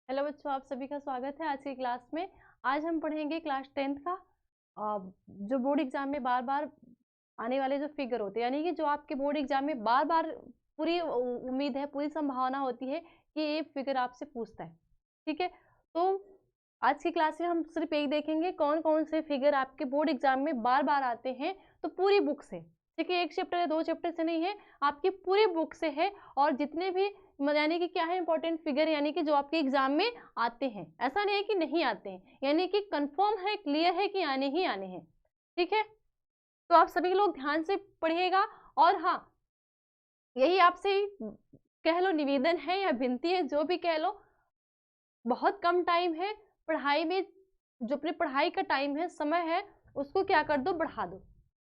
Hello बच्चों, आप सभी का स्वागत है आज की क्लास में। आज हम पढ़ेंगे क्लास 10th का जो बोर्ड एग्जाम में बार बार आने वाले जो फिगर होते हैं, यानी कि जो आपके बोर्ड एग्जाम में बार बार पूरी उम्मीद है, पूरी संभावना होती है कि ये फिगर आपसे पूछता है। ठीक है, तो आज की क्लास में हम सिर्फ एक देखेंगे कौन कौन से फिगर आपके बोर्ड एग्जाम में बार बार आते हैं। तो पूरी बुक से, ठीक है, एक चैप्टर या दो चैप्टर से नहीं है, आपकी पूरी बुक से है। और जितने भी यानी कि क्या है इंपॉर्टेंट फिगर, यानी कि जो आपके एग्जाम में आते हैं, ऐसा नहीं है कि नहीं आते हैं, यानी कि कंफर्म है, क्लियर है कि आने ही आने हैं। ठीक है, तो आप सभी लोग ध्यान से पढ़िएगा। और हाँ, यही आपसे कह लो निवेदन है या विनती है, जो भी कह लो, बहुत कम टाइम है पढ़ाई में। जो अपने पढ़ाई का टाइम है, समय है, उसको क्या कर दो, बढ़ा दो।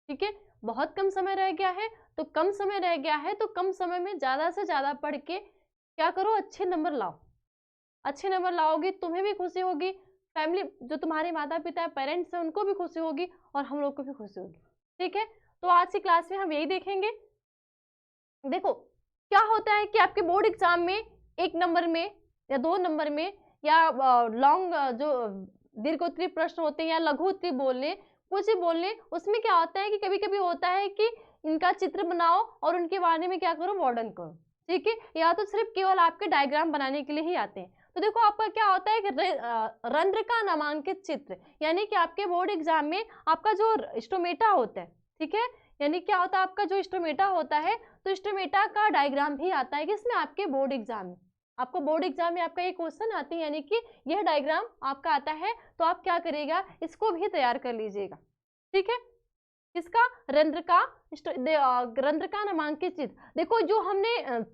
ठीक है, बहुत कम समय रह गया है, तो कम समय रह गया है तो कम समय में ज्यादा से ज्यादा पढ़ के क्या करो, अच्छे नंबर लाओ। अच्छे नंबर लाओगे, तुम्हें भी खुशी होगी, फैमिली जो तुम्हारे माता पिता पेरेंट्स हैं उनको भी खुशी होगी, और हम लोग को भी खुशी होगी। ठीक है, तो आज की क्लास में हम यही देखेंगे। देखो, क्या होता है कि आपके बोर्ड एग्जाम में एक नंबर में या दो नंबर में या लॉन्ग जो दीर्घोत्तरीय प्रश्न होते हैं या लघुत्तरीय बोलने, कुछ भी बोलने, उसमें क्या होता है कि कभी कभी होता है कि इनका चित्र बनाओ और उनके बारे में क्या करो, वर्णन करो। ठीक है, या तो सिर्फ केवल आपके डायग्राम बनाने के लिए ही आते हैं। तो देखो, आपका क्या होता है कि रंध्र का नामांकित चित्र, यानी कि आपके बोर्ड एग्जाम में आपका जो स्टोमेटा होता है, ठीक है, यानी क्या होता है आपका जो स्टोमेटा होता है, तो स्टोमेटा का डायग्राम भी आता है किसमें, आपके बोर्ड एग्जाम में। आपको बोर्ड एग्जाम में आपका एक क्वेश्चन आती है, यानी कि यह डायग्राम आपका आता है, तो आप क्या करिएगा, इसको भी तैयार कर लीजिएगा। ठीक है, इसका रंध्र का नामांकित चित्र। देखो, जो हमने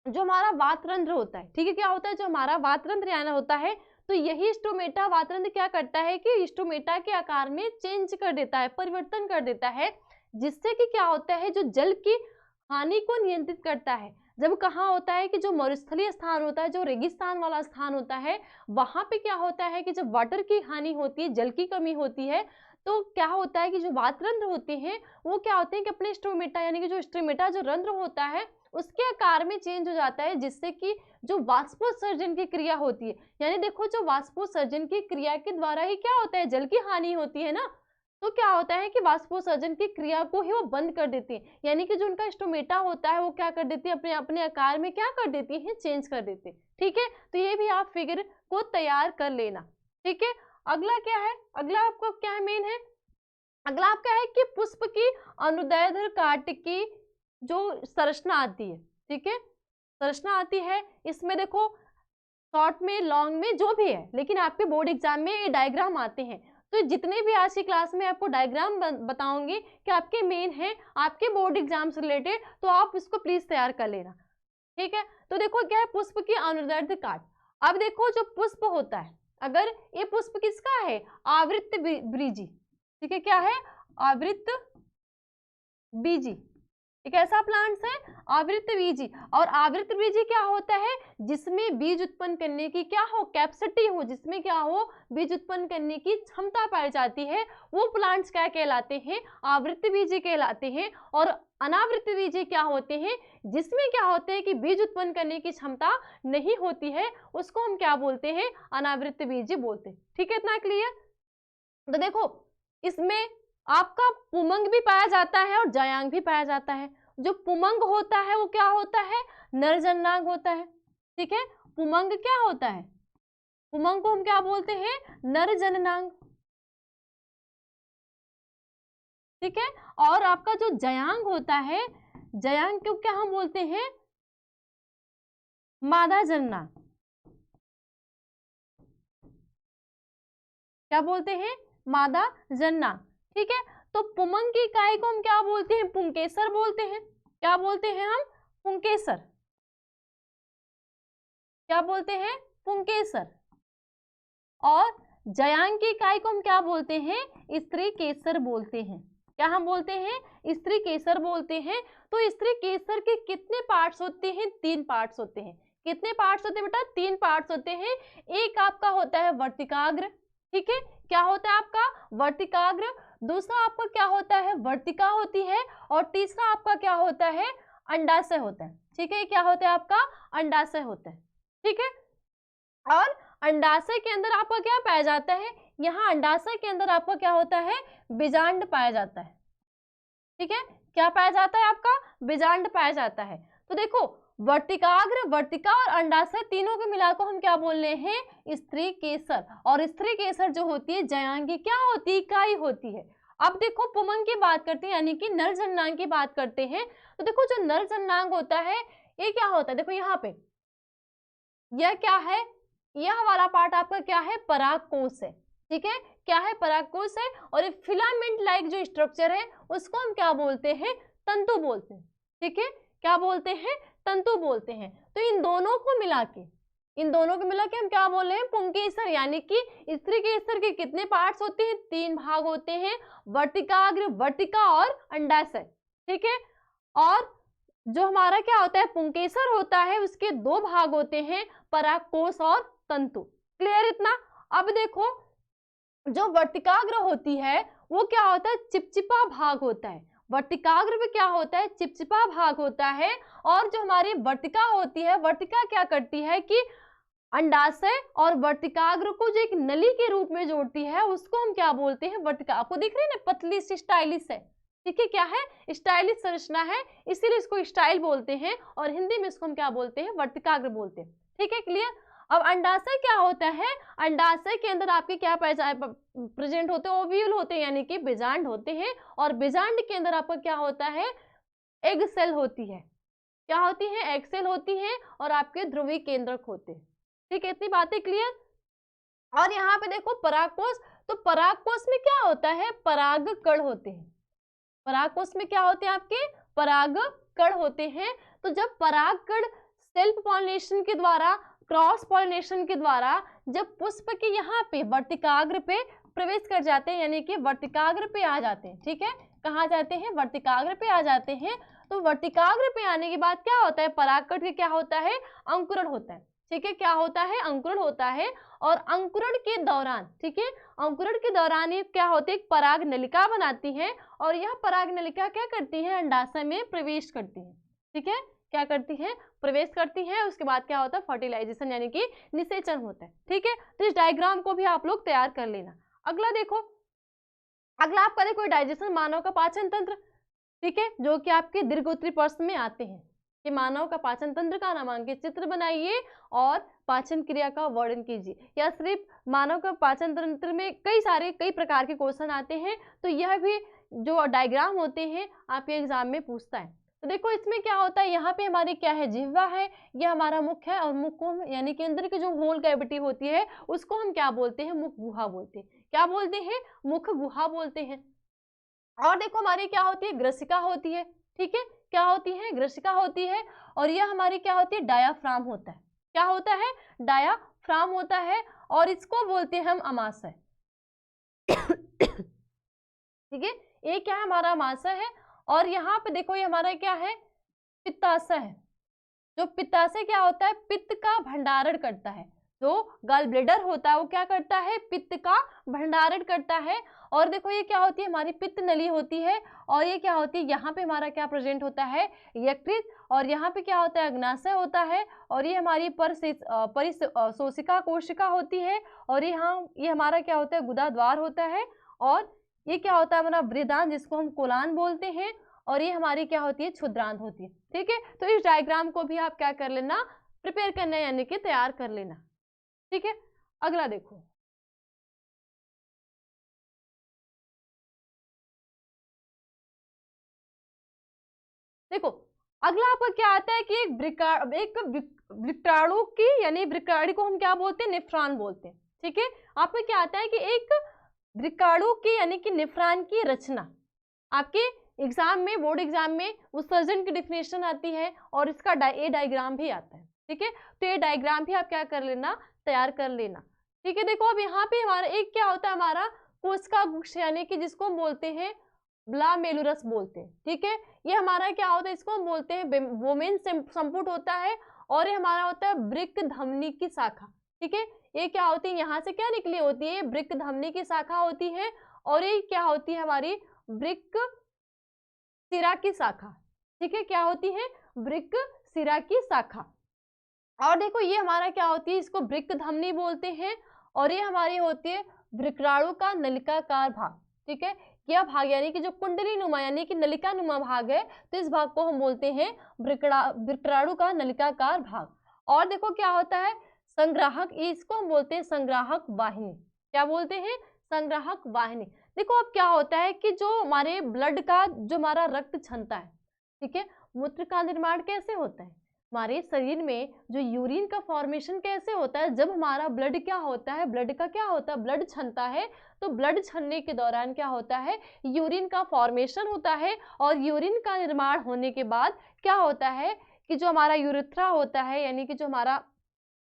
जो हमारा वातरंध्र होता है, ठीक है, क्या होता है, जो हमारा वातरंध्र यानी होता है, तो यही स्टोमेटा वातरंध्र क्या करता है कि स्टोमेटा के आकार में चेंज कर देता है, परिवर्तन कर देता है, जिससे कि क्या होता है, जो जल की हानि को नियंत्रित करता है। जब कहाँ होता है कि जो मरुस्थलीय स्थान होता है, जो रेगिस्तान वाला स्थान होता है, वहां पे क्या होता है कि जब वाटर की हानि होती है, जल की कमी होती है, तो क्या होता है कि जो वातरंध्र होते हैं वो क्या होते हैं कि अपने स्टोमेटा, यानी कि जो स्टोमेटा जो रंध्र होता है उसके आकार में चेंज हो जाता है, जिससे कि जो वाष्पोत्सर्जन की क्रिया होती है, यानी देखो, जो वाष्पोत्सर्जन की क्रिया के द्वारा ही क्या होता है, जल की हानि होती है ना, तो क्या होता है कि वाष्पोत्सर्जन की क्रिया को ही वो बंद कर देती है, यानी कि जो उनका स्टोमेटा होता है वो क्या कर देती है, अपने अपने आकार में क्या कर देती है, चेंज कर देती है। ठीक है, तो ये भी आप फिगर को तैयार कर लेना। ठीक है, अगला क्या है, अगला आपको क्या है, मेन है, अगला आपका है कि पुष्प की अनुदैर्ध्य काट की जो संरचना आती है। ठीक है, संरचना आती है, इसमें देखो शॉर्ट में, लॉन्ग में, जो भी है, लेकिन आपके बोर्ड एग्जाम में ये डायग्राम आते हैं। तो जितने भी आज की क्लास में आपको डायग्राम बताऊंगी कि आपके मेन है आपके बोर्ड एग्जाम से रिलेटेड, तो आप इसको प्लीज तैयार कर लेना। ठीक है, तो देखो क्या है, पुष्प की अनुदैर्ध्य काट। अब देखो, जो पुष्प होता है, अगर ये पुष्प किसका है, आवृत्त बीजी। ठीक है, क्या है, आवृत्त बीजी। एक ऐसा प्लांट्स है आवृत्त बीजी, और आवृत्त बीजी क्या होता है, जिसमें बीज उत्पन्न करने की क्या हो, कैपेसिटी हो, जिसमें क्या हो, बीज उत्पन्न करने की क्षमता पाई जाती है, वो प्लांट्स क्या कहलाते हैं, आवृत्त बीजी कहलाते हैं। और अनावृत्त बीजी क्या होते हैं, जिसमें क्या होते हैं कि बीज उत्पन्न करने की क्षमता नहीं होती है, उसको हम क्या बोलते हैं, अनावृत्त बीजी बोलते हैं। ठीक है, इतना क्लियर। तो देखो, इसमें आपका पुमंग भी पाया जाता है और जयांग भी पाया जाता है। जो पुमंग होता है वो क्या होता है, नरजननांग होता है। ठीक है, पुमंग क्या होता है, पुमंग को हम क्या बोलते हैं, नरजननांग। ठीक है, और आपका जो जयांग होता है, जयांग को क्या हम बोलते हैं, मादा जननांग। क्या बोलते हैं, मादा जननांग। ठीक है, तो पुमंग की इकाई को हम क्या बोलते हैं, पुंकेसर बोलते हैं। क्या बोलते हैं हम, पुंकेसर। क्या बोलते हैं, पुंकेसर। और जयांग की इकाई को हम क्या बोलते हैं, स्त्री केसर बोलते हैं। क्या हम बोलते हैं, स्त्री केसर बोलते हैं। तो स्त्री केसर के कितने पार्ट्स होते हैं, 3 पार्ट्स होते हैं। कितने पार्ट्स होते हैं बेटा, 3 पार्ट्स होते हैं। एक आपका होता है वर्तिकाग्र। ठीक है, क्या होता है आपका, वर्तिकाग्र। दूसरा आपका क्या होता है, वर्तिका होती है। और तीसरा आपका क्या होता है, अंडाशय होता है। ठीक है, क्या होता है आपका, अंडाशय होता है। ठीक है, और अंडाशय के अंदर आपका क्या पाया जाता है, यहाँ अंडाशय के अंदर आपका क्या होता है, बीजांड पाया जाता है। ठीक है, क्या पाया जाता है, आपका बीजांड पाया जाता है। तो देखो वर्तिकाग्र, वर्तिका और अंडाशय तीनों के मिलाकर हम क्या बोल रहे हैं, स्त्री केसर। और स्त्री केसर जो होती है जयांगी क्या होती है, इकाई होती है। अब देखो पुमंग की बात करते हैं, यानी कि नर जननांग की बात करते हैं। तो देखो जो नर जननांग होता है ये क्या होता है, देखो यहाँ पे यह क्या है, यह वाला पार्ट आपका क्या है, परागकोश है। ठीक है, क्या है, परागकोश है। और एक फिलामेंट लाइक जो स्ट्रक्चर है उसको हम क्या बोलते हैं, तंतु बोलते हैं। ठीक है, क्या बोलते हैं, तंतु बोलते हैं। तो इन दोनों को मिला के हम क्या बोल रहे हैं, पुंकेसर। यानी कि स्त्री केसर के कितने पार्ट्स होते हैं, 3 भाग होते हैं, वर्तिकाग्र, वर्तिका और अंडाशय। ठीक है, और जो हमारा क्या होता है, पुंकेसर होता है, उसके 2 भाग होते हैं, परागकोश और तंतु। क्लियर इतना। अब देखो जो वर्तिकाग्र होती है वो क्या होता है, चिपचिपा भाग होता है। वर्तिकाग्र में क्या होता है, चिपचिपा भाग होता है। और जो हमारी वर्तिका होती है, वर्तिका क्या करती है कि अंडाशय और वर्तिकाग्र को जो एक नली के रूप में जोड़ती है उसको हम क्या बोलते हैं, वर्तिका। आपको दिख रही है ना, पतली सी स्टाइलिश है। ठीक है, क्या है, स्टाइलिश संरचना है, इसीलिए इसको स्टाइल बोलते हैं। और हिंदी में इसको हम क्या बोलते हैं, वर्तिकाग्र बोलते हैं। ठीक है, क्लियर। अब अंडाशय क्या होता है, अंडाशय के अंदर आपके क्या प्रेजेंट होते हैं, ओव्यूल होते हैं, यानी कि बीजांड होते हैं। और बीजांड के अंदर आपका क्या होता है, एग सेल होती है। क्या होती है, एग सेल होती है। और आपके ध्रुवी केंद्रक होते हैं। ठीक है, इतनी बातें क्लियर। और यहाँ पे देखो परागकोश, तो परागकोश में क्या होता है, परागकण होते हैं। परागकोश में क्या होते हैं, आपके परागकण होते हैं। तो जब परागकण सेल्फ पॉलिनेशन के द्वारा, क्रॉस पॉलिनेशन के द्वारा जब पुष्प के यहाँ पे वर्तिकाग्र पे प्रवेश कर जाते हैं, यानी कि वर्तिकाग्र पे आ जाते हैं। ठीक है, कहाँ जाते हैं, वर्तिकाग्र पे आ जाते हैं। तो वर्तिकाग्र पे आने के बाद क्या होता है, परागकण के क्या होता है, अंकुरण होता है। ठीक है, क्या होता है, अंकुरण होता है। और अंकुरण के दौरान, ठीक है, अंकुरण के दौरान ये क्या होते है, एक पराग नलिका बनाती है। और यह पराग नलिका क्या करती है, अंडाशय में प्रवेश करती है। ठीक है, क्या करती है, प्रवेश करती है। उसके बाद क्या होता है, फर्टिलाइजेशन यानी कि निषेचन होता है। ठीक है, तो इस डायग्राम को भी आप लोग तैयार कर लेना। अगला देखो, अगला आपका देखो डाइजेशन, मानव का पाचन तंत्र। ठीक है, जो कि आपके दीर्घोत्तरी प्रश्न में आते हैं कि मानव का पाचन तंत्र का नामांकित चित्र बनाइए और पाचन क्रिया का वर्णन कीजिए। या सिर्फ मानव का पाचन तंत्र में कई प्रकार के क्वेश्चन आते हैं। तो यह भी जो डायग्राम होते हैं आपके एग्जाम में पूछता है। तो देखो इसमें क्या होता है, यहाँ पे हमारी क्या है, जिह्वा है, यह हमारा मुख है। और मुख को यानी कि अंदर की जो होल कैविटी होती है उसको हम क्या बोलते हैं, मुख गुहा बोलते हैं। क्या बोलते हैं, मुख गुहा बोलते हैं। और देखो हमारी क्या होती है, ग्रसिका होती है। ठीक है, क्या होती है, ग्रसिका होती है। और यह हमारी क्या होती है, डायाफ्राम होता है। क्या होता है, डायाफ्राम होता है। और इसको बोलते हैं हम अमाशय। ठीक है, ये क्या है, हमारा अमाशय है। और यहाँ पे देखो ये हमारा क्या है, पित्ताशय है। जो पित्ताशय क्या होता है, पित्त का भंडारण करता है। जो गॉल ब्लेडर होता है वो क्या करता है, पित्त का भंडारण करता है। और देखो ये क्या होती है, हमारी पित्त नली होती है। और ये क्या होती है, यहाँ पे हमारा क्या प्रेजेंट होता है, यकृत। और यहाँ पे क्या होता है, अग्नाशय होता है। और ये हमारी परिशोषिका कोशिका होती है। और ये हमारा क्या होता है, गुदा द्वार होता है। और ये क्या होता है, हमारा वृदांत, जिसको हम कोलान बोलते हैं। और ये हमारी क्या होती है, क्षुद्रांत होती है। ठीक है, तो इस डायग्राम को भी आप क्या कर लेना, प्रिपेयर करना यानी कि तैयार कर लेना। ठीक है, अगला देखो, देखो अगला आपका क्या आता है कि एक वृक्काणु की, यानी वृक्काणु को हम क्या बोलते हैं, नेफ्रॉन बोलते हैं। ठीक है, आपको क्या आता है कि एक वृक्काणु की यानी कि नेफ्रॉन की रचना, आपके एग्जाम में, बोर्ड एग्जाम में उत्सर्जन की डिफिनेशन आती है। और इसका ये डायग्राम भी आता है। ठीक है, तो ये डायग्राम भी आप क्या कर लेना, तैयार कर लेना। ठीक है, देखो अब यहाँ पे हमारा एक क्या होता है, हमारा कोशिका गुच्छ, यानी कि जिसको हम बोलते हैं ग्लामेरुलस बोलते हैं। ठीक है, ये हमारा क्या होता है, इसको हम बोलते हैं वोमेन संपुट होता है। और ये हमारा होता है वृक्क धमनी की शाखा। ठीक है, ये क्या होती है, यहाँ से क्या निकली होती है, वृक्क धमनी की शाखा होती है। और ये क्या होती है, हमारी वृक्क शिरा की शाखा। ठीक है, क्या होती है, वृक्क शिरा की शाखा। और देखो ये हमारा क्या होती है, इसको वृक्क धमनी बोलते हैं। और ये हमारी होती है वृक्राणु का नलिकाकार भाग। ठीक है, यह भाग यानी कि जो कुंडली नुमा यानी कि नलिका नुमा भाग है, तो इस भाग को हम बोलते हैं वृक्राणु का नलिकाकार भाग। और देखो क्या होता है, संग्राहक, इसको हम बोलते हैं संग्राहक वाहिनी। क्या बोलते हैं, संग्राहक वाहिनी। देखो अब क्या होता है कि जो हमारे ब्लड का, जो हमारा रक्त क्षमता है, ठीक है, मूत्र का निर्माण कैसे होता है, हमारे शरीर में जो यूरिन का फॉर्मेशन कैसे होता है, जब हमारा ब्लड क्या होता है, ब्लड का क्या होता है, ब्लड छनता है, तो ब्लड छनने के दौरान क्या होता है, यूरिन का फॉर्मेशन होता है। और यूरिन का निर्माण होने के बाद क्या होता है कि जो हमारा यूरेथ्रा होता है, यानी कि जो हमारा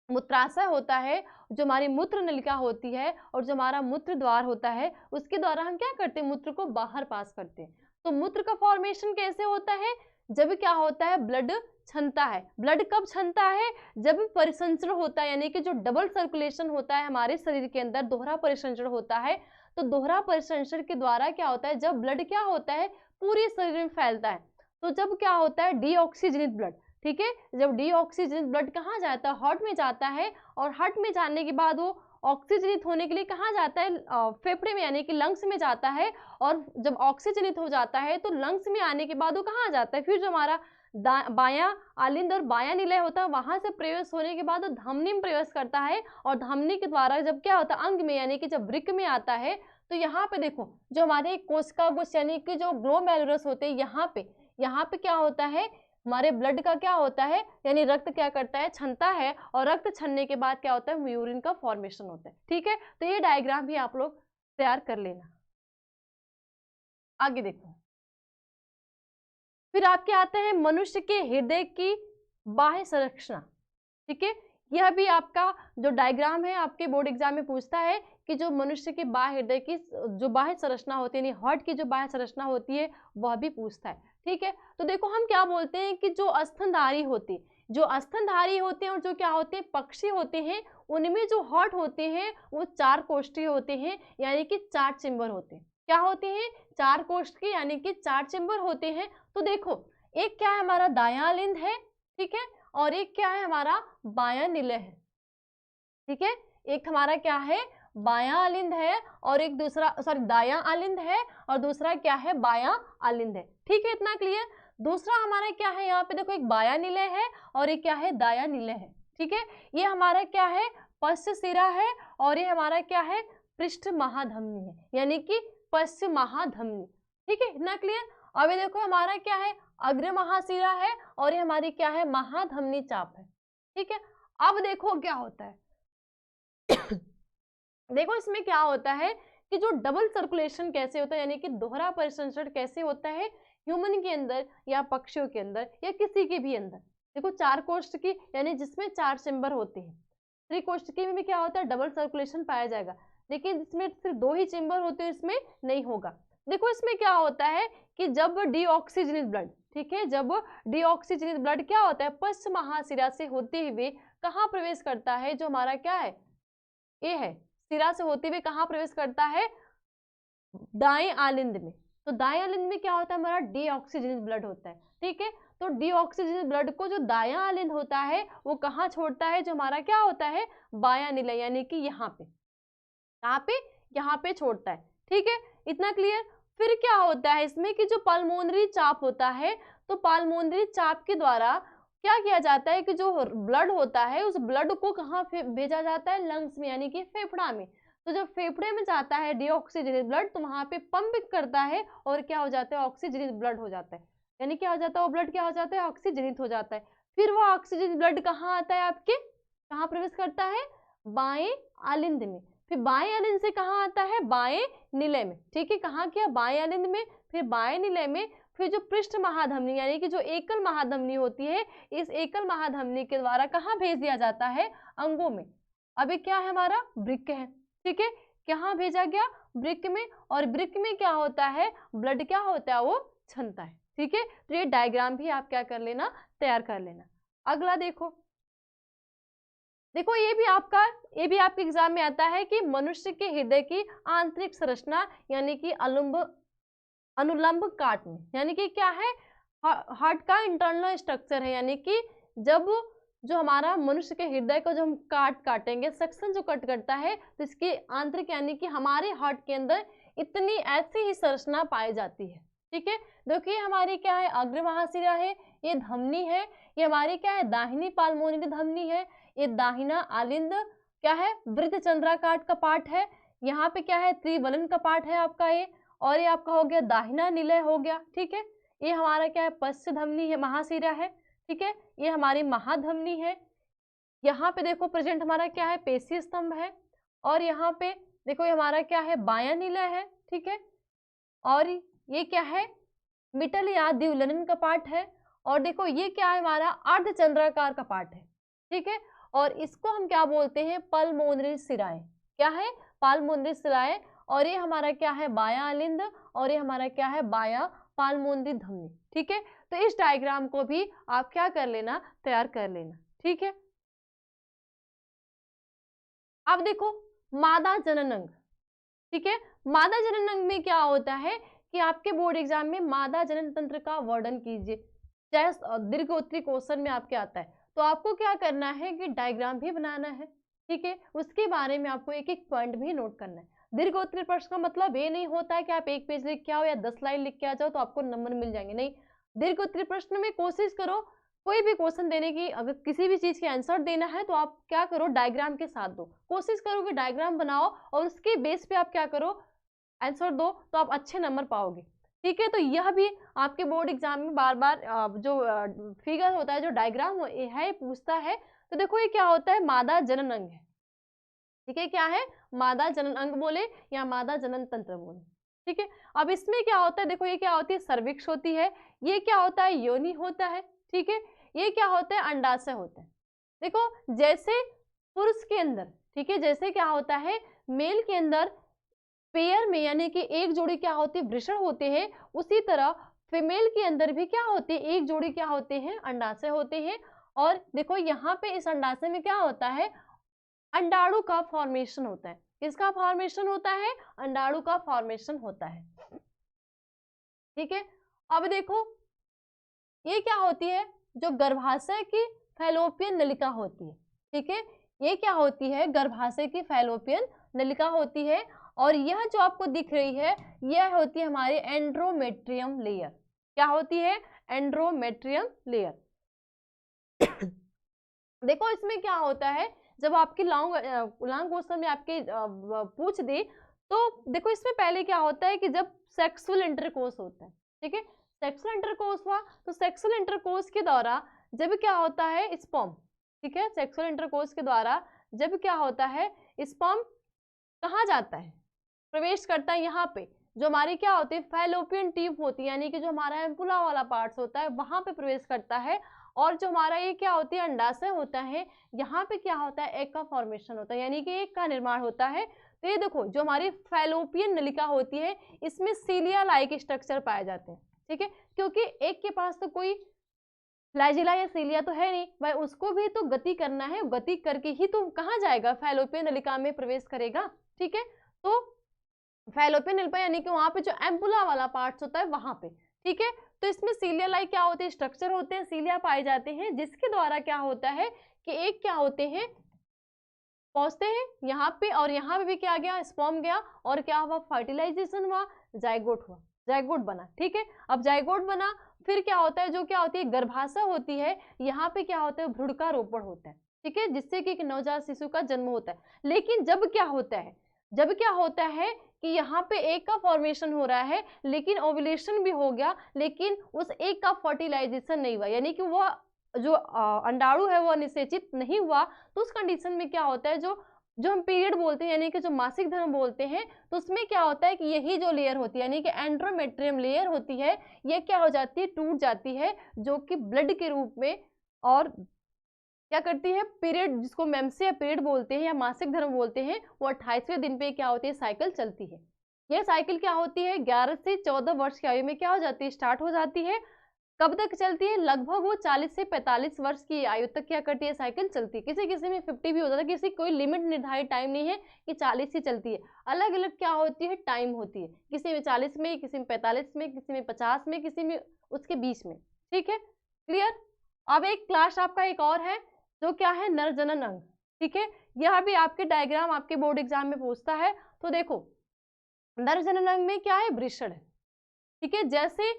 मूत्राशय होता है, जो हमारी मूत्र नलिका होती है और जो हमारा मूत्र द्वार होता है, उसके द्वारा हम क्या करते हैं, मूत्र को बाहर पास करते हैं। तो मूत्र का फॉर्मेशन कैसे होता है, जब क्या होता है, ब्लड छनता है। ब्लड कब छनता है, जब परिसंचरण होता है, यानी कि जो डबल सर्कुलेशन होता है हमारे शरीर के अंदर, दोहरा परिसंचरण होता है। तो दोहरा परिसंचरण के द्वारा क्या होता है, जब ब्लड क्या होता है, पूरे शरीर में फैलता है। तो जब क्या होता है, डीऑक्सीजनित ब्लड, ठीक है, जब डीऑक्सीजनित ब्लड कहाँ जाता है, हार्ट में जाता है। और हार्ट में जाने के बाद वो ऑक्सीजनित होने के लिए कहाँ जाता है, फेफड़े में यानी कि लंग्स में जाता है। और जब ऑक्सीजनित हो जाता है तो लंग्स में आने के बाद वो कहाँ जाता है, फिर जो हमारा बायां आलिंद और बायां निलय होता है, वहां से प्रवेश होने के बाद वो धमनी में प्रवेश करता है। और धमनी के द्वारा जब क्या होता है, अंग में यानी कि जब वृक्क में आता है, तो यहाँ पे देखो जो हमारे कोशिका गुच्छ यानी कि जो ग्लोमेरुलस होते हैं, यहाँ पे क्या होता है, हमारे ब्लड का क्या होता है, यानी रक्त क्या करता है, छनता है। और रक्त छनने के बाद क्या होता है, यूरिन का फॉर्मेशन होता है। ठीक है, तो ये डायग्राम भी आप लोग तैयार कर लेना। आगे देखो, फिर आपके आते हैं मनुष्य के हृदय की बाह्य संरचना। ठीक है, यह भी आपका जो डायग्राम है आपके बोर्ड एग्जाम में पूछता है कि जो मनुष्य के बाह्य हृदय की जो बाह्य संरचना होती है, यानी हार्ट की जो बाह्य संरचना होती है, वह भी पूछता है। ठीक है, तो देखो हम क्या बोलते हैं कि जो स्तनधारी होती है, जो स्तनधारी होते हैं और जो क्या होते हैं, पक्षी होते हैं, उनमें जो हार्ट होते हैं वो 4 कोष्ठीय होते हैं, यानी कि 4 चेम्बर होते हैं। क्या होते हैं, 4 कोष्ठीय यानी कि 4 चेम्बर होते हैं। तो देखो एक क्या है, हमारा दायां अलिंद है, ठीक है, और एक क्या है, हमारा बायां निलय है। ठीक है, एक हमारा क्या है, बायां अलिंद है, और एक दूसरा दायां अलिंद है, और दूसरा क्या है, बायां अलिंद है। ठीक है, इतना क्लियर। दूसरा हमारा क्या है, यहाँ पे देखो एक बायां निलय है और एक क्या है, दायां निलय है। ठीक है, ये हमारा क्या है, पश्च शिरा है, और ये हमारा क्या है, पृष्ठ महाधमनी है, यानी कि पश्च महाधमनी। ठीक है, इतना क्लियर। अब ये देखो हमारा क्या है, अग्र महाशिरा है, और ये हमारी क्या है, महाधमनी चाप है। ठीक है, अब देखो क्या होता है देखो इसमें क्या होता है कि जो डबल सर्कुलेशन कैसे होता है, यानी कि दोहरा परिसंचरण कैसे होता है ह्यूमन के अंदर या पक्षियों के अंदर या किसी के भी अंदर। देखो 4 कोष्ठ की यानी जिसमें 4 चेम्बर होते हैं, त्रिकोष्ठकी में भी क्या होता है, डबल सर्कुलेशन पाया जाएगा। लेकिन इसमें सिर्फ 2 ही चेम्बर होते हैं, इसमें नहीं होगा। देखो इसमें क्या होता है कि जब डीऑक्सीजनित ब्लड, ठीक है, जब डीऑक्सीजनित ब्लड क्या होता है, पश्च महाशिरा से होते हुए कहाँ प्रवेश करता है, जो हमारा क्या है, ये है, शिरा से होते हुए कहाँ प्रवेश करता है, दाएं आलिंद में। तो दाएं आलिंद में क्या होता है, हमारा डीऑक्सीजनित ब्लड होता है। ठीक है, तो डीऑक्सीजनित ब्लड को जो दायां आलिंद होता है वो कहाँ छोड़ता है, जो हमारा क्या होता है, बायां निलय, यानी कि यहाँ पे, कहाँ पे, यहाँ पे छोड़ता है। ठीक है, इतना क्लियर। फिर क्या होता है इसमें कि जो पल्मोनरी चाप होता है, तो पल्मोनरी चाप के द्वारा क्या किया जाता है कि जो ब्लड होता है उस ब्लड को कहाँ भेजा जाता है, लंग्स में, यानी कि फेफड़ा में। तो जब फेफड़े में जाता है डीऑक्सीजनित ब्लड, तो वहां पे पंप करता है और क्या हो जाता है, ऑक्सीजनित ब्लड हो जाता है, यानी क्या हो जाता है, वो ब्लड क्या हो जाता है, ऑक्सीजनित हो जाता है। फिर वो ऑक्सीजन ब्लड कहाँ आता है, आपके कहाँ प्रवेश करता है, बाएं आलिंद में। फिर बाएं आलिंद से कहाँ आता है, बाएं निलय में। ठीक है, कहाँ किया, बाएं आलिंद में, फिर बाएं निलय में, फिर जो पृष्ठ महाधमनी यानी कि जो एकल महाधमनी होती है, इस एकल महाधमनी के द्वारा कहाँ भेज दिया जाता है, अंगों में। अब ये क्या है, हमारा वृक्क है। ठीक है, कहाँ भेजा गया, वृक्क में, और वृक्क में क्या होता है, ब्लड क्या होता है, वो छनता है। ठीक है, तो ये डायग्राम भी आप क्या कर लेना, तैयार कर लेना। अगला देखो, देखो ये भी आपके एग्जाम में आता है कि मनुष्य के हृदय की आंतरिक संरचना, यानी कि अनुलंब काट में, यानी कि क्या है, हार्ट का इंटरनल स्ट्रक्चर है, यानी कि जब जो हमारा मनुष्य के हृदय को जो हम काटेंगे, सेक्शन जो कट करता है, तो इसके आंतरिक यानी कि हमारे हार्ट के अंदर इतनी ऐसी ही संरचना पाई जाती है। ठीक है, देखिए हमारी क्या है, अग्र महाशिरा है, ये धमनी है, ये हमारी क्या है, दाहिनी पाल्मोनरी धमनी है, ये दाहिना आलिंद क्या है, वृत्त चंद्राकार का पार्ट है, यहाँ पे क्या है, त्रिवलन का पार्ट है आपका ये, और ये आपका हो गया दाहिना निलय हो गया। ठीक है, ये हमारा क्या है, पश्च धमनी है, महाशिरा है। ठीक है, ये हमारी महाधमनी है। यहाँ पे देखो प्रेजेंट हमारा क्या है, पेशी स्तंभ है, और यहाँ पे देखो ये हमारा क्या है, बायां निलय है। ठीक है, और ये क्या है, मिटल या द्विवलन का पार्ट है, और देखो ये क्या है, हमारा अर्धचंद्राकार का पार्ट है। ठीक है, और इसको हम क्या बोलते हैं, पल्मोनरी शिराएं। क्या है, पल्मोनरी शिराएं, और ये हमारा क्या है, बायां आलिंद, और ये हमारा क्या है, बायां पाल्मोनरी धमनी। ठीक है, तो इस डायग्राम को भी आप क्या कर लेना, तैयार कर लेना। ठीक है, अब देखो मादा जनन अंग। ठीक है, मादा जनन अंग में क्या होता है कि आपके बोर्ड एग्जाम में मादा जनन तंत्र का वर्णन कीजिए, चाहे दीर्घोत्तरी क्वेश्चन में आपके आता है, तो आपको क्या करना है कि डायग्राम भी बनाना है। ठीक है, उसके बारे में आपको एक एक पॉइंट भी नोट करना है। दीर्घोत्तरी प्रश्न का मतलब ये नहीं होता है कि आप एक पेज लिख के आओ या 10 लाइन लिख के आ जाओ तो आपको नंबर मिल जाएंगे, नहीं। दीर्घोत्तरी प्रश्न में कोशिश करो, कोई भी क्वेश्चन देने की, अगर किसी भी चीज के आंसर देना है तो आप क्या करो, डायग्राम के साथ दो, कोशिश करो कि डायग्राम बनाओ और उसके बेस पे आप क्या करो, आंसर दो, तो आप अच्छे नंबर पाओगे। ठीक है, तो यह भी आपके बोर्ड एग्जाम में बार बार जो फिगर होता है, जो डायग्राम है पूछता है। तो देखो ये क्या होता है, मादा जनन अंग है। ठीक है, क्या है, मादा जनन अंग बोले या मादा जनन तंत्र बोले। ठीक है, अब इसमें क्या होता है, देखो ये क्या होती है, सर्विक्स होती है, ये क्या होता है, योनि होता है। ठीक है, ये क्या होता है, अंडाशय होता है। देखो जैसे पुरुष के अंदर, ठीक है, जैसे क्या होता है, मेल के अंदर पेयर में यानी कि एक जोड़ी क्या होती है, वृषण होते हैं, उसी तरह फीमेल के अंदर भी क्या होती है, एक जोड़ी क्या होते हैं, अंडाशय होते हैं। और देखो यहाँ पे इस अंडाशय में क्या होता है, अंडाणु का फॉर्मेशन होता है। किसका फॉर्मेशन होता है, अंडाणु का फॉर्मेशन होता है। ठीक है, अब देखो ये क्या होती है, जो गर्भाशय की फैलोपियन नलिका होती है। ठीक है, ये क्या होती है, गर्भाशय की फैलोपियन नलिका होती है, और यह जो आपको दिख रही है, यह होती है हमारी एंड्रोमेट्रियम लेयर। क्या होती है, एंड्रोमेट्रियम लेयर। देखो इसमें क्या होता है, जब आपकी लॉन्ग क्वेश्चन में आपके पूछ दे, तो देखो इसमें पहले क्या होता है कि जब सेक्सुअल इंटरकोर्स होता है, ठीक है, सेक्सुअल इंटरकोर्स हुआ तो सेक्सुअल इंटरकोर्स के द्वारा जब क्या होता है, स्पर्म, ठीक है, सेक्सुअल इंटरकोर्स के द्वारा जब क्या होता है, स्पर्म कहाँ जाता है, प्रवेश करता है यहाँ पे, जो हमारी क्या होती है, फैलोपियन ट्यूब होती है, यानी कि जो हमारा एम्पुला वाला पार्ट्स होता है वहां पे प्रवेश करता है, और जो हमारा ये क्या होती है, अंडाशय होता है, यहाँ पे क्या होता है, एग का फॉर्मेशन होता है, यानी कि एग का निर्माण होता है। तो ये देखो जो हमारी फैलोपियन नलिका होती है, इसमें सीलिया लाइक स्ट्रक्चर पाए जाते हैं। ठीक है, क्योंकि एग के पास तो कोई फ्लैजिला या सीलिया तो है नहीं भाई, उसको भी तो गति करना है, गति करके ही तो कहाँ जाएगा, फैलोपियन नलिका में प्रवेश करेगा। ठीक है, तो फैलोपियन नलिका यानी कि वहां पे जो एम्पुला वाला पार्ट्स होता है वहां पे। ठीक है, तो इसमें सीलिया लाइक क्या होते हैं, स्ट्रक्चर होते हैं, सीलिया पाए जाते हैं, जिसके द्वारा क्या होता है कि एक क्या होते हैं, पहुंचते हैं यहाँ पे, और यहाँ पे भी क्या गया, स्पर्म गया, और क्या हुआ, फर्टिलाइजेशन हुआ, जाइगोट हुआ, जाइगोट बना। ठीक है, अब जाइगोट बना, फिर क्या होता है, जो क्या होती है, गर्भाशय होती है, यहाँ पे क्या होता है, भ्रूण का रोपण होता है। ठीक है, जिससे कि एक नवजात शिशु का जन्म होता है। लेकिन जब क्या होता है, जब क्या होता है कि यहाँ पे एक का फॉर्मेशन हो रहा है, लेकिन ओव्यूलेशन भी हो गया, लेकिन उस एक का फर्टिलाइजेशन नहीं हुआ, यानी कि वो जो अंडाणु है वो निषेचित नहीं हुआ, तो उस कंडीशन में क्या होता है, जो जो हम पीरियड बोलते हैं, यानी कि जो मासिक धर्म बोलते हैं, तो उसमें क्या होता है कि यही जो लेयर होती है, यानी कि एंड्रोमेट्रियम लेयर होती है, ये क्या हो जाती है, टूट जाती है, जो कि ब्लड के रूप में, और क्या करती है, पीरियड जिसको मेंसे या पीरियड बोलते हैं या मासिक धर्म बोलते हैं, वो 28वें दिन पे क्या होती है, साइकिल चलती है। यह साइकिल क्या होती है, 11 से 14 वर्ष की आयु में क्या हो जाती है, स्टार्ट हो जाती है। कब तक चलती है, लगभग वो 40 से 45 वर्ष की आयु तक क्या करती है, साइकिल चलती है। किसी किसी में 50 भी हो जाता है, किसी कोई लिमिट निर्धारित टाइम नहीं है कि 40 ही चलती है, अलग अलग क्या होती है, टाइम होती है, किसी में 40 में, किसी में 45 में, किसी में 50 में, किसी में उसके बीच में। ठीक है, क्लियर। अब एक क्लास आपका एक और है, जो क्या है नर जनन अंग, ठीक है। यह भी आपके डायग्राम आपके बोर्ड एग्जाम में पूछता है। तो देखो नर जनन अंग में क्या है, वृषण है, ठीक है। जैसे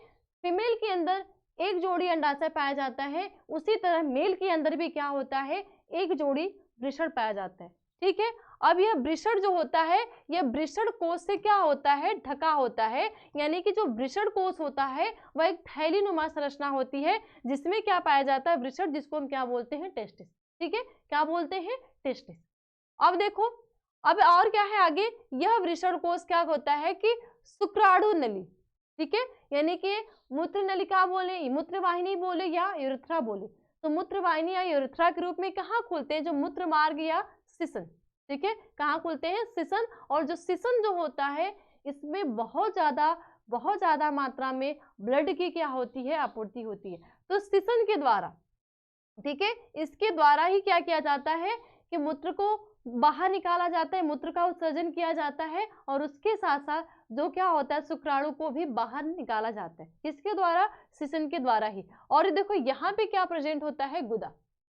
फीमेल के अंदर एक जोड़ी अंडाशय पाया जाता है, उसी तरह मेल के अंदर भी क्या होता है, एक जोड़ी वृषण पाया जाता है, ठीक है। अब यह वृषण जो होता है, यह वृषण कोश से क्या होता है, ढका होता है। यानी कि जो वृषण कोश होता है वह एक थैलीनुमा संरचना होती है, जिसमें क्या पाया जाता है, वृषण, जिसको हम क्या बोलते हैं, टेस्टिस, ठीक है। क्या बोलते हैं, टेस्टिस। अब देखो, अब और क्या है आगे, यह वृषण कोश क्या होता है कि शुक्राणु नली, ठीक है। यानी कि मूत्र नलिका बोले, मूत्र वाहिनी बोले या यूरेथ्रा बोले, तो मूत्र वाहिनी या यूरेथ्रा के रूप में कहाँ खुलते हैं, जो मूत्र मार्ग या सिसन, ठीक है, कहाँ खुलते हैं, सिसन। और जो सिसन जो होता है, इसमें बहुत ज्यादा मात्रा में ब्लड की क्या होती है, आपूर्ति होती है। तो सिसन के द्वारा, ठीक है, इसके द्वारा ही क्या किया जाता है कि मूत्र को बाहर निकाला जाता है, मूत्र का उत्सर्जन किया जाता है, और उसके साथ साथ जो क्या होता है, शुक्राणु को भी बाहर निकाला जाता है। किसके द्वारा, सिसन के द्वारा ही। और देखो यहाँ पे क्या प्रेजेंट होता है, गुदा,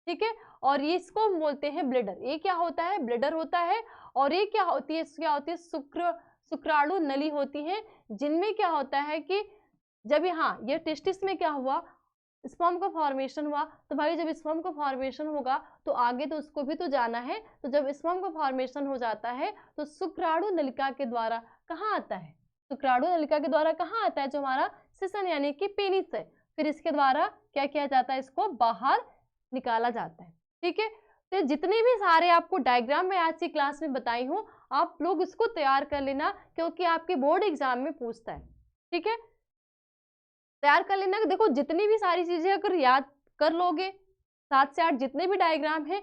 ठीक है। और ये इसको हम बोलते हैं ब्लेडर। ये क्या होता है, ब्लेडर होता है। और ये क्या होती है, शुक्राणु नली होती है, जिनमें क्या होता है कि जब यहाँ ये टेस्टिस में क्या हुआ, स्पर्म का फॉर्मेशन हुआ, तो भाई जब स्पर्म का फॉर्मेशन होगा तो आगे तो उसको भी तो जाना है। तो जब स्पर्म का फॉर्मेशन हो जाता है तो शुक्राणु नलिका के द्वारा कहाँ आता है, शुक्राणु नलिका के द्वारा कहाँ आता है, जो हमारा सिसन यानी कि पेनिस है। फिर इसके द्वारा क्या किया जाता है, इसको बाहर निकाला जाता है, ठीक है। तो जितने भी सारे आपको डायग्राम मैं आज की क्लास में बताई हूँ, आप लोग इसको तैयार कर लेना, क्योंकि आपके बोर्ड एग्जाम में पूछता है, ठीक है। तैयार कर लेना। देखो जितनी भी सारी चीजें अगर याद कर लोगे, 7 से 8 जितने भी डायग्राम हैं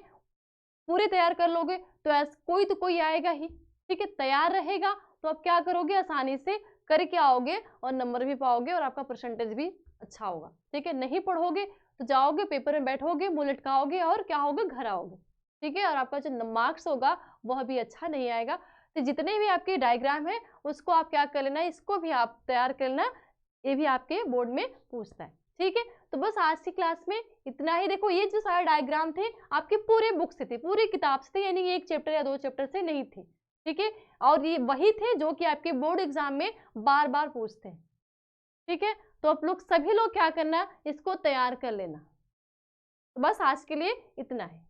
पूरे तैयार कर लोगे, तो ऐसा कोई तो कोई आएगा ही, ठीक है। तैयार रहेगा तो आप क्या करोगे, आसानी से करके आओगे और नंबर भी पाओगे और आपका परसेंटेज भी अच्छा होगा, ठीक है। नहीं पढ़ोगे तो जाओगे, पेपर में बैठोगे, मुंह लटकाओगे और क्या होगा, घर आओगे, ठीक है। और आपका जो मार्क्स होगा वह भी अच्छा नहीं आएगा। तो जितने भी आपके डायग्राम है उसको आप क्या कर लेना, इसको भी आप तैयार कर लेना, ये भी आपके बोर्ड में पूछता है, ठीक है। तो बस आज की क्लास में इतना ही। देखो ये जो सारे डायग्राम थे आपके पूरे बुक से थे, पूरी किताब से थे, यानी एक चैप्टर या 2 चैप्टर से नहीं थे, ठीक है। और ये वही थे जो कि आपके बोर्ड एग्जाम में बार बार पूछते हैं, ठीक है। तो आप लोग सभी लोग क्या करना, इसको तैयार कर लेना। तो बस आज के लिए इतना है।